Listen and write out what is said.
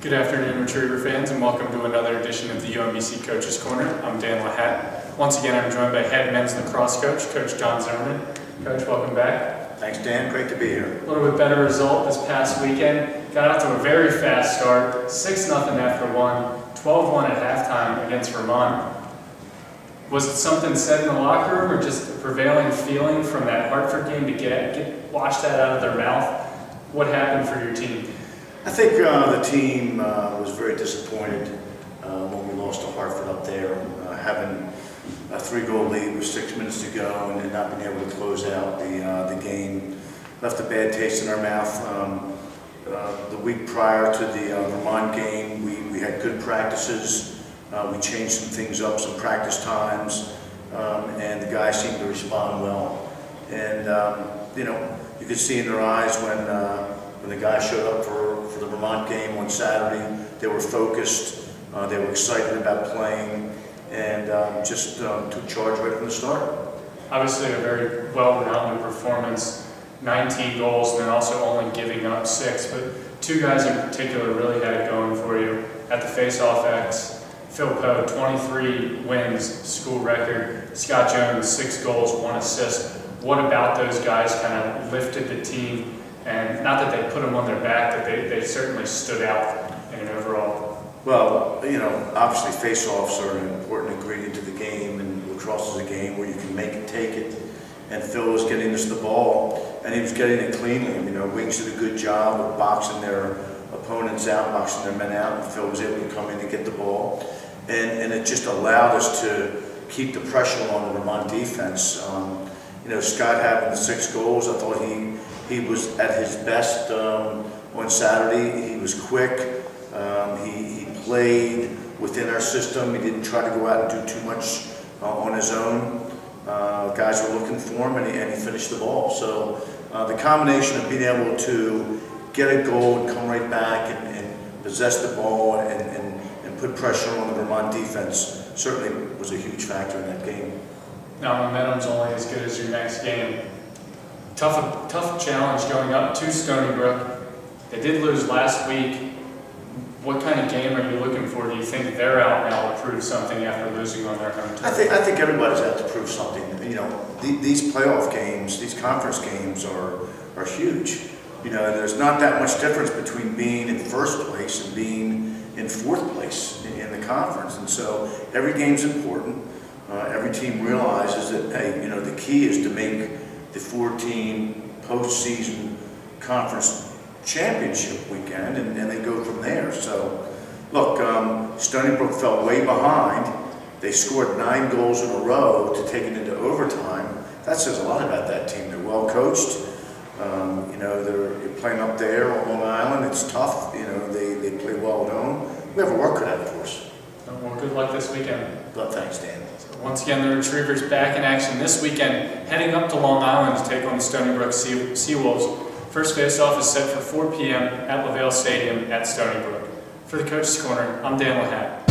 Good afternoon, Retriever fans, and welcome to another edition of the UMBC Coach's Corner. I'm Dan LaHatte. Once again, I'm joined by head men's lacrosse coach, Coach Don Zimmerman. Coach, welcome back. Thanks, Dan. Great to be here. A little bit better result this past weekend. Got out to a very fast start, 6-0 after one, 12-1 at halftime against Vermont. Was it something said in the locker room, or just a prevailing feeling from that Hartford game to wash that out of their mouth? What happened for your team? I think the team was very disappointed when we lost to Hartford up there, having a 3-goal lead with 6 minutes to go and not being able to close out the game. Left a bad taste in our mouth. The week prior to the Vermont game, we had good practices. We changed some things up, some practice times, and the guys seemed to respond well. And you could see in their eyes when the guys showed up for the Vermont game on Saturday, they were focused, they were excited about playing, and just took charge right from the start. Obviously a very well-rounded performance, 19 goals, and then also only giving up 6, but two guys in particular really had it going for you. At the face-off X, Phil Poe, 23 wins, school record. Scott Jones, 6 goals, 1 assist. What about those guys kind of lifted the team? And not that they put them on their back, but they certainly stood out in an overall. Well, obviously face-offs are an important ingredient to the game, and lacrosse is a game where you can make it, take it. And Phil was getting us the ball, and he was getting it cleanly. Wings did a good job of boxing their opponents out, boxing their men out, and Phil was able to come in and get the ball. And it just allowed us to keep the pressure on the Vermont defense. Scott having the 6 goals, I thought he was at his best on Saturday. He was quick. He played within our system. He didn't try to go out and do too much on his own. Guys were looking for him, and he finished the ball. So the combination of being able to get a goal and come right back and possess the ball and put pressure on the Vermont defense certainly was a huge factor in that game. Now momentum's only as good as your next game. Tough challenge going up to Stony Brook. They did lose last week. What kind of game are you looking for? Do you think they're out now to prove something after losing on their home turf? I think everybody's out to prove something. These playoff games, these conference games are huge. There's not that much difference between being in first place and being in 4th place in the conference. And so every game's important. Every team realizes that, hey, the key is to make the 4-team postseason conference championship weekend, and they go from there. So, look, Stony Brook fell way behind. They scored 9 goals in a row to take it into overtime. That says a lot about that team. They're well coached. They're playing up there on Long Island. It's tough. They play well at home. We have a work cut out for us. Well, good luck this weekend. But thanks, Dan. Once again, the Retrievers back in action this weekend, heading up to Long Island to take on the Stony Brook Seawolves. First face-off is set for 4 p.m. at LaVale Stadium at Stony Brook. For the Coach's Corner, I'm Dan LaHatte.